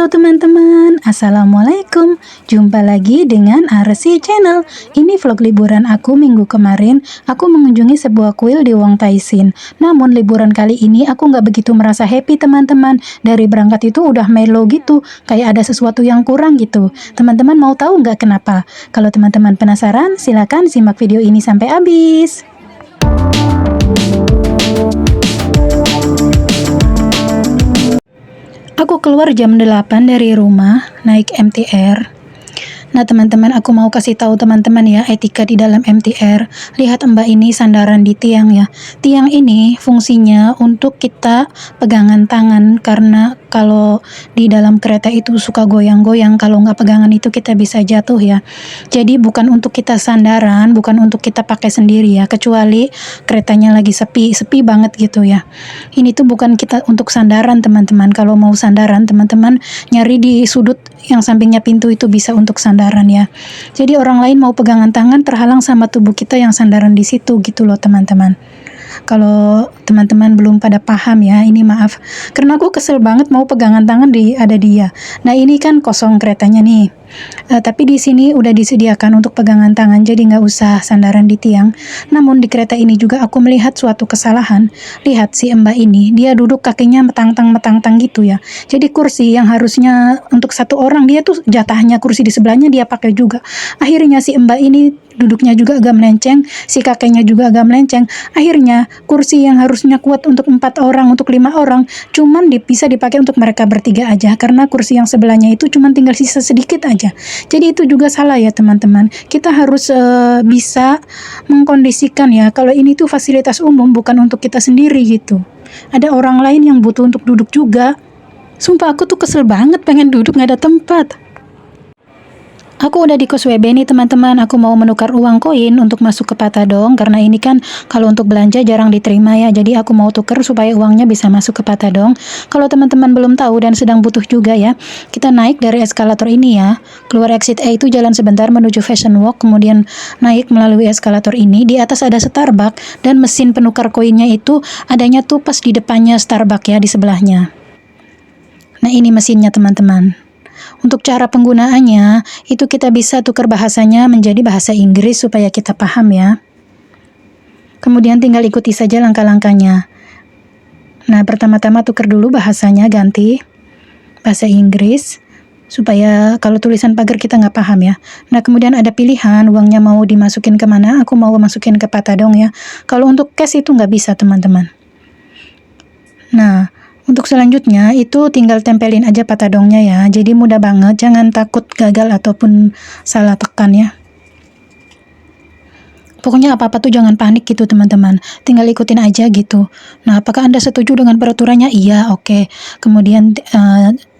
Halo teman-teman, Assalamualaikum. Jumpa lagi dengan Arsi Channel. Ini vlog liburan aku minggu kemarin. Aku mengunjungi sebuah kuil di Wong Tai Sin. Namun liburan kali ini aku nggak begitu merasa happy teman-teman. Dari berangkat itu udah mellow gitu, kayak ada sesuatu yang kurang gitu. Teman-teman mau tahu nggak kenapa? Kalau teman-teman penasaran, silakan simak video ini sampai habis. Aku keluar jam 8 dari rumah, naik MTR. Nah teman-teman, aku mau kasih tahu teman-teman ya, etika di dalam MTR. Lihat mbak ini sandaran di tiang ya. Tiang ini fungsinya untuk kita pegangan tangan, karena kalau di dalam kereta itu suka goyang-goyang, kalau nggak pegangan itu kita bisa jatuh ya. Jadi bukan untuk kita sandaran, bukan untuk kita pakai sendiri ya, kecuali keretanya lagi sepi banget gitu ya. Ini tuh bukan kita untuk sandaran teman-teman. Kalau mau sandaran teman-teman nyari di sudut yang sampingnya pintu itu bisa untuk sandaran ya. Jadi orang lain mau pegangan tangan terhalang sama tubuh kita yang sandaran di situ gitu loh teman-teman. Kalau teman-teman belum pada paham ya, ini maaf. Karena aku kesel banget mau pegangan tangan ada dia. Nah ini kan kosong keretanya nih. Tapi di sini udah disediakan untuk pegangan tangan, jadi nggak usah sandaran di tiang. Namun di kereta ini juga aku melihat suatu kesalahan. Lihat si mbak ini, dia duduk kakinya metang-tang gitu ya. Jadi kursi yang harusnya untuk satu orang, dia tuh jatahnya kursi di sebelahnya dia pakai juga. Akhirnya si mbak ini duduknya juga agak melenceng, si kakeknya juga agak melenceng. Akhirnya kursi yang harusnya kuat untuk 4 orang, untuk 5 orang, cuman bisa dipakai untuk mereka bertiga aja, karena kursi yang sebelahnya itu cuman tinggal sisa sedikit aja. Jadi itu juga salah ya teman-teman. Kita harus bisa mengkondisikan ya, kalau ini tuh fasilitas umum, bukan untuk kita sendiri gitu. Ada orang lain yang butuh untuk duduk juga. Sumpah aku tuh kesel banget pengen duduk nggak ada tempat. Aku udah di kos WB nih teman-teman. Aku mau menukar uang koin untuk masuk ke Patadong, karena ini kan kalau untuk belanja jarang diterima ya. Jadi aku mau tuker supaya uangnya bisa masuk ke Patadong. Kalau teman-teman belum tahu dan sedang butuh juga ya, kita naik dari eskalator ini ya. Keluar exit A itu jalan sebentar menuju Fashion Walk, kemudian naik melalui eskalator ini. Di atas ada Starbucks dan mesin penukar koinnya itu adanya tuh pas di depannya Starbucks ya, di sebelahnya. Nah ini mesinnya teman-teman. Untuk cara penggunaannya, itu kita bisa tukar bahasanya menjadi bahasa Inggris supaya kita paham ya. Kemudian tinggal ikuti saja langkah-langkahnya. Nah, pertama-tama tukar dulu bahasanya, ganti bahasa Inggris, supaya kalau tulisan pagar kita nggak paham ya. Nah, kemudian ada pilihan, uangnya mau dimasukin kemana, aku mau masukin ke Patadong ya. Kalau untuk cash itu nggak bisa teman-teman. Nah, untuk selanjutnya itu tinggal tempelin aja Patadongnya ya. Jadi mudah banget, jangan takut gagal ataupun salah tekan ya. Pokoknya apa-apa tuh jangan panik gitu teman-teman. Tinggal ikutin aja gitu. Nah, apakah Anda setuju dengan peraturannya? Iya, oke. Kemudian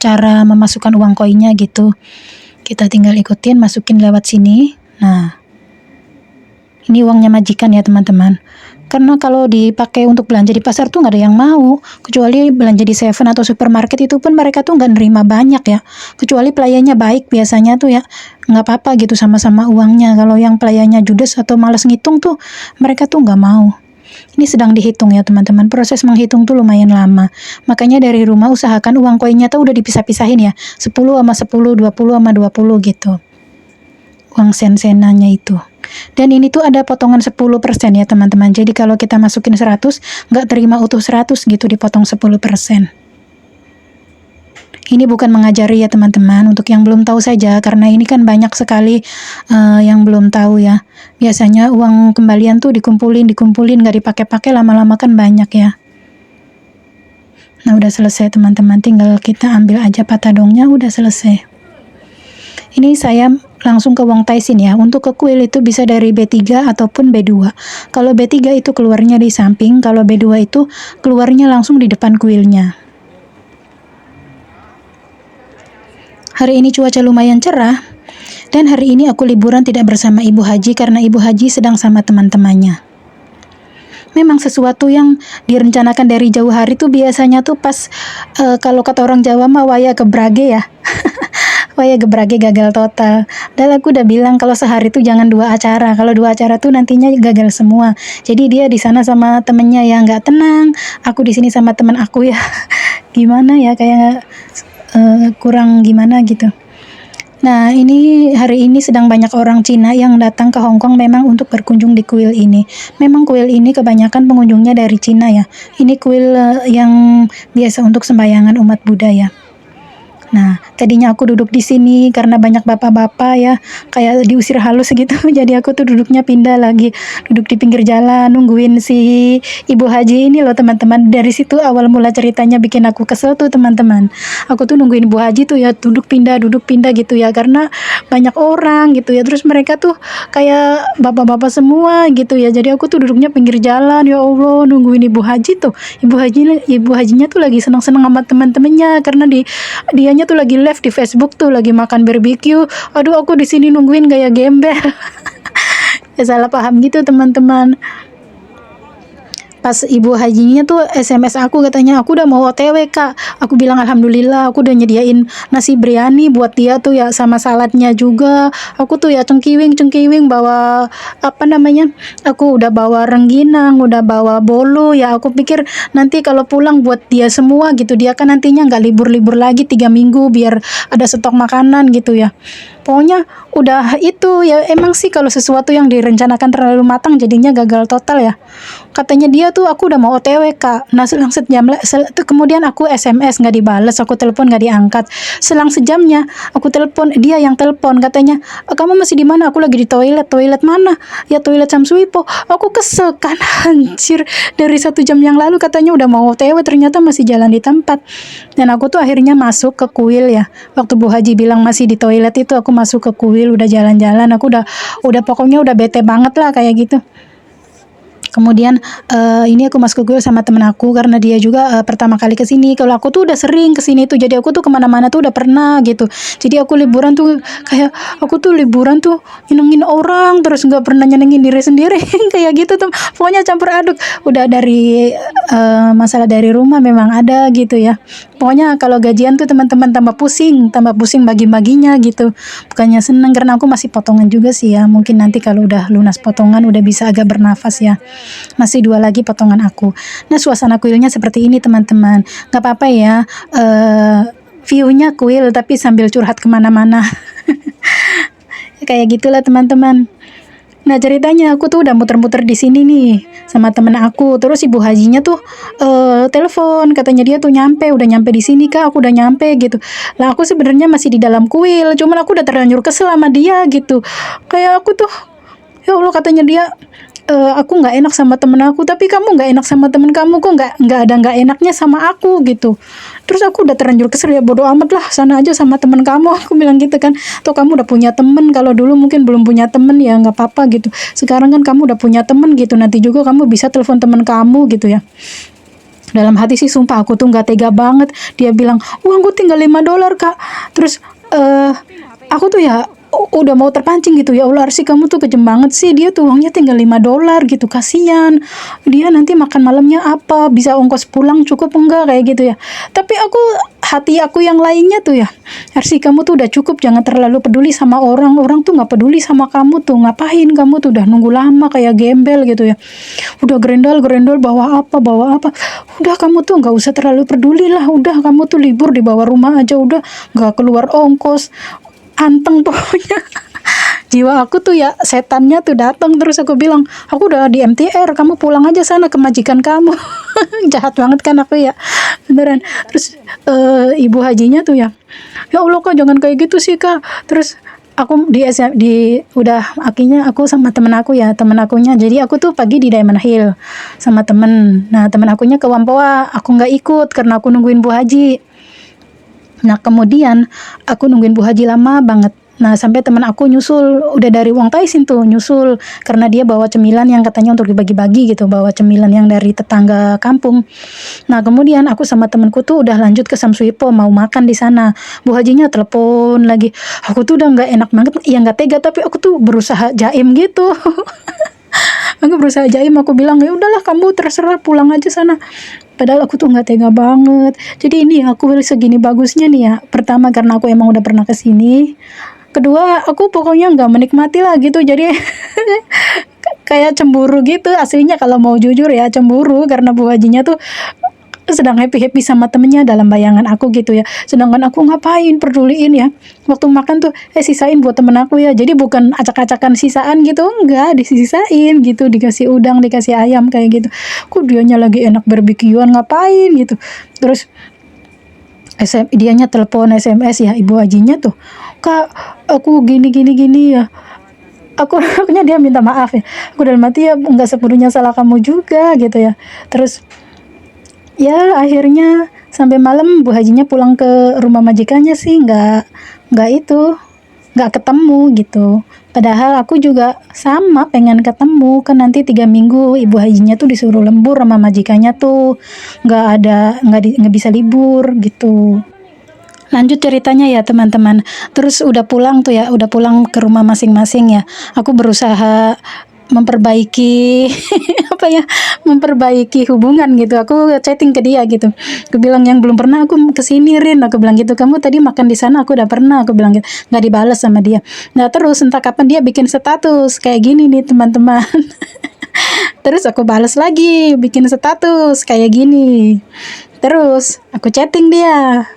cara memasukkan uang koinnya gitu. Kita tinggal ikutin, masukin lewat sini. Nah, ini uangnya majikan ya teman-teman. Karena kalau dipakai untuk belanja di pasar tuh nggak ada yang mau. Kecuali belanja di Seven atau supermarket itu pun mereka tuh nggak nerima banyak ya. Kecuali pelayannya baik biasanya tuh ya. Nggak apa-apa gitu sama-sama uangnya. Kalau yang pelayannya judes atau malas ngitung tuh mereka tuh nggak mau. Ini sedang dihitung ya teman-teman. Proses menghitung tuh lumayan lama. Makanya dari rumah usahakan uang koinnya tuh udah dipisah-pisahin ya. 10 sama 10, 20 sama 20 gitu. Uang sen-senannya itu. Dan ini tuh ada potongan 10% ya teman-teman. Jadi kalau kita masukin 100, nggak terima utuh 100 gitu, dipotong 10%. Ini bukan mengajari ya teman-teman, untuk yang belum tahu saja, karena ini kan banyak sekali yang belum tahu ya. Biasanya uang kembalian tuh dikumpulin, nggak dipakai-pakai, lama-lama kan banyak ya. Nah udah selesai teman-teman, tinggal kita ambil aja Patadongnya, udah selesai. Ini saya langsung ke Wong Tai Sin ya. Untuk ke kuil itu bisa dari B3 ataupun B2. Kalau B3 itu keluarnya di samping, kalau B2 itu keluarnya langsung di depan kuilnya. Hari ini cuaca lumayan cerah, dan hari ini aku liburan tidak bersama Ibu Haji karena Ibu Haji sedang sama teman-temannya. Memang sesuatu yang direncanakan dari jauh hari tuh biasanya tuh pas kalau kata orang Jawa mah waya kebrage ya. Waya gebrage gagal total. Dan aku udah bilang kalau sehari tuh jangan 2 acara. Kalau 2 acara tuh nantinya gagal semua. Jadi dia di sana sama temennya yang nggak tenang. Aku di sini sama temen aku ya. Gimana ya, kayak kurang gimana gitu. Nah, hari ini sedang banyak orang Cina yang datang ke Hong Kong memang untuk berkunjung di kuil ini. Memang kuil ini kebanyakan pengunjungnya dari Cina ya. Ini kuil yang biasa untuk sembayangan umat Buddha ya. Nah, tadinya aku duduk di sini karena banyak bapak-bapak ya, kayak diusir halus gitu. Jadi aku tuh duduknya pindah lagi, duduk di pinggir jalan nungguin si Ibu Haji ini loh teman-teman. Dari situ awal mula ceritanya bikin aku kesel tuh teman-teman. Aku tuh nungguin Ibu Haji tuh ya duduk pindah gitu ya karena banyak orang gitu ya. Terus mereka tuh kayak bapak-bapak semua gitu ya. Jadi aku tuh duduknya pinggir jalan, ya Allah, nungguin Ibu Haji tuh. Ibu Hajinya tuh lagi senang-senang sama teman-temannya karena dianya tuh lagi live di Facebook tuh lagi makan barbeque. Aduh, aku di sini nungguin kayak gembel. Ya salah paham gitu teman-teman. Pas Ibu Hajinya tuh SMS aku katanya aku udah mau OTW Kak. Aku bilang alhamdulillah aku udah nyediain nasi biryani buat dia tuh ya sama saladnya juga. Aku tuh ya cengkiwing bawa apa namanya? Aku udah bawa rengginang, udah bawa bolu ya. Aku pikir nanti kalau pulang buat dia semua gitu. Dia kan nantinya nggak libur-libur lagi 3 minggu biar ada stok makanan gitu ya. Pokoknya udah itu ya, emang sih kalau sesuatu yang direncanakan terlalu matang jadinya gagal total ya. Katanya dia tuh aku udah mau OTW Kak. Nah selang sejam kemudian aku SMS nggak dibales, aku telepon nggak diangkat. Selang sejamnya aku telepon, dia yang telepon katanya kamu masih di mana? Aku lagi di toilet mana? Ya toilet Samsuipo. Aku kesel kan, anjir, dari 1 jam yang lalu katanya udah mau OTW ternyata masih jalan di tempat. Dan aku tuh akhirnya masuk ke kuil ya. Waktu Bu Haji bilang masih di toilet itu aku masuk ke kuil, udah jalan-jalan, aku udah pokoknya udah bete banget lah kayak gitu. Kemudian ini aku masuk ke kuil sama temen aku karena dia juga pertama kali ke sini. Kalau aku tuh udah sering ke sini tuh, jadi aku tuh kemana-mana tuh udah pernah gitu. Jadi aku liburan tuh kayak aku tuh liburan tuh nyenengin orang terus nggak pernah nyenengin diri sendiri kayak gitu tuh. Pokoknya campur aduk. Udah dari masalah dari rumah memang ada gitu ya. Pokoknya kalau gajian tuh teman-teman tambah pusing bagi-baginya gitu. Bukannya seneng karena aku masih potongan juga sih ya. Mungkin nanti kalau udah lunas potongan udah bisa agak bernafas ya. Masih 2 lagi potongan aku. Nah, suasana kuilnya seperti ini teman-teman. Gak apa-apa ya. View-nya kuil tapi sambil curhat kemana-mana. Kayak gitulah teman-teman. Nah ceritanya aku tuh udah muter-muter di sini nih sama temen aku. Terus Ibu Hajinya tuh telepon, katanya dia tuh udah nyampe di sini Kak, aku udah nyampe gitu. Lah aku sebenarnya masih di dalam kuil, cuman aku udah terlanjur kesel sama dia gitu. Kayak aku tuh, ya Allah, katanya dia aku nggak enak sama temen aku, tapi kamu nggak enak sama temen kamu kok nggak enaknya sama aku gitu. Terus aku udah terlanjur kesel, ya bodo amat lah, sana aja sama temen kamu, aku bilang gitu kan. Tuh kamu udah punya temen, kalau dulu mungkin belum punya temen ya nggak apa-apa gitu. Sekarang kan kamu udah punya temen gitu, nanti juga kamu bisa telepon temen kamu gitu ya. Dalam hati sih sumpah aku tuh nggak tega banget. Dia bilang uangku tinggal $5 Kak. Terus aku tuh ya udah mau terpancing gitu, ya Allah Arsi kamu tuh kejem banget sih, dia tuh uangnya tinggal $5 gitu, kasihan dia nanti makan malamnya apa, bisa ongkos pulang cukup enggak kayak gitu ya. Tapi hati aku yang lainnya tuh ya, Arsi kamu tuh udah cukup, jangan terlalu peduli sama orang tuh nggak peduli sama kamu tuh, ngapain kamu tuh udah nunggu lama kayak gembel gitu ya, udah gerendal bawa apa, udah kamu tuh nggak usah terlalu peduli lah, udah kamu tuh libur di bawah rumah aja, udah nggak keluar ongkos, anteng pokoknya. Jiwa aku tuh ya, setannya tuh datang. Terus aku bilang aku udah di MTR, kamu pulang aja sana ke majikan kamu. Jahat banget kan aku ya, beneran. Terus Ibu Hajinya tuh ya Allah Kak jangan kayak gitu sih Kak. Terus aku udah akhirnya aku sama temen akunya, jadi aku tuh pagi di Diamond Hill sama temen. Nah temen akunya ke Wampoa, aku nggak ikut karena aku nungguin Bu Haji. Nah kemudian aku nungguin Bu Haji lama banget. Nah sampai teman aku nyusul, udah dari Wong Taisin tuh nyusul, karena dia bawa cemilan yang katanya untuk dibagi-bagi gitu, bawa cemilan yang dari tetangga kampung. Nah kemudian aku sama temenku tuh udah lanjut ke Samsuipo mau makan di sana. Bu Hajinya telepon lagi, aku tuh udah nggak enak banget, ya nggak tega tapi aku tuh berusaha jaim gitu. Aku berusaha jaim, aku bilang ya udahlah kamu terserah pulang aja sana. Padahal aku tuh nggak tega banget. Jadi ini aku segini bagusnya nih ya. Pertama karena aku emang udah pernah kesini. Kedua aku pokoknya nggak menikmati lah gitu. Jadi kayak cemburu gitu. Aslinya kalau mau jujur ya cemburu karena Bu Hajinya tuh sedang happy-happy sama temennya dalam bayangan aku gitu ya. Sedangkan aku ngapain peduliin ya. Waktu makan tuh, sisain buat temen aku ya. Jadi bukan acak-acakan sisaan gitu, enggak, disisain gitu, dikasih udang, dikasih ayam kayak gitu. Kok dianya lagi enak barbekyuan ngapain gitu. Terus dianya telepon SMS ya ibu hajinya tuh, "Kak, aku gini gini gini ya." Akunya dia minta maaf ya. Aku dalam hati ya nggak sepenuhnya salah kamu juga gitu ya. Terus ya akhirnya sampai malam Bu Hajinya pulang ke rumah majikannya sih nggak ketemu gitu. Padahal aku juga sama pengen ketemu kan nanti 3 minggu Ibu Hajinya tuh disuruh lembur sama majikannya tuh nggak bisa libur gitu. Lanjut ceritanya ya teman-teman. Terus udah pulang tuh ya, udah pulang ke rumah masing-masing ya. Aku berusaha memperbaiki apa ya, memperbaiki hubungan gitu. Aku chatting ke dia gitu. Aku bilang yang belum pernah aku kesini Rin. Aku bilang gitu. Kamu tadi makan di sana aku udah pernah. Aku bilang gitu. Nggak dibalas sama dia. Nah terus entah kapan dia bikin status kayak gini nih teman-teman. Terus aku balas lagi, bikin status kayak gini. Terus aku chatting dia.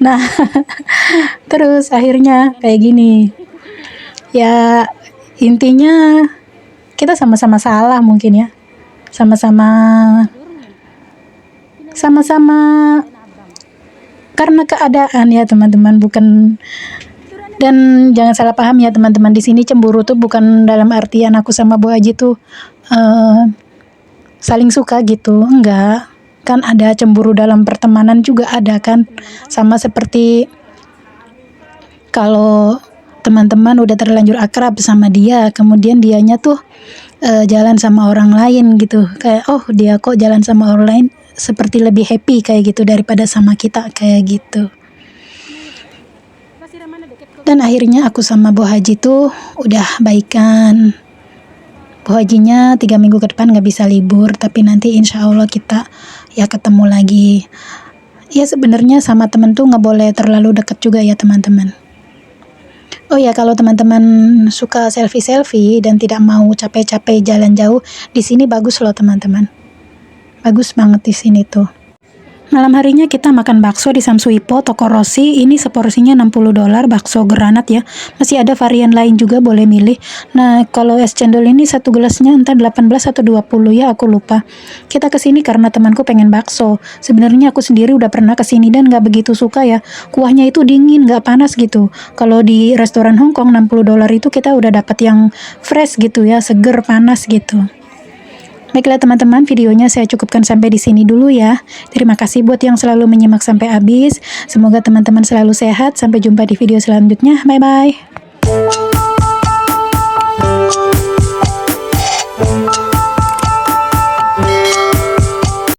Nah, terus akhirnya kayak gini. Ya, intinya kita sama-sama salah mungkin ya. Sama-sama sama-sama karena keadaan ya teman-teman, bukan. Dan jangan salah paham ya teman-teman, di sini cemburu tuh bukan dalam artian aku sama Bu Haji tuh saling suka gitu, enggak. Kan ada cemburu dalam pertemanan juga ada kan. Sama seperti kalau teman-teman udah terlanjur akrab sama dia, kemudian dianya tuh jalan sama orang lain gitu. Kayak oh dia kok jalan sama orang lain seperti lebih happy kayak gitu daripada sama kita kayak gitu. Dan akhirnya aku sama Bu Haji tuh udah baikan. Bu Hajinya 3 minggu ke depan nggak bisa libur, tapi nanti insya Allah kita ya ketemu lagi. Ya sebenarnya sama temen tuh nggak boleh terlalu deket juga ya teman-teman. Oh ya, kalau teman-teman suka selfie-selfie dan tidak mau capek-capek jalan jauh, di sini bagus loh teman-teman. Bagus banget di sini tuh. Malam harinya kita makan bakso di Samsuipo, toko Rossi. Ini seporsinya $60, bakso granat ya. Masih ada varian lain juga, boleh milih. Nah, kalau es cendol ini satu gelasnya entah 18 atau 20 ya, aku lupa. Kita kesini karena temanku pengen bakso. Sebenarnya aku sendiri udah pernah kesini dan gak begitu suka ya. Kuahnya itu dingin, gak panas gitu. Kalau di restoran Hongkong $60 itu kita udah dapat yang fresh gitu ya, seger, panas gitu. Baiklah teman-teman, videonya saya cukupkan sampai di sini dulu ya. Terima kasih buat yang selalu menyimak sampai habis. Semoga teman-teman selalu sehat. Sampai jumpa di video selanjutnya. Bye-bye.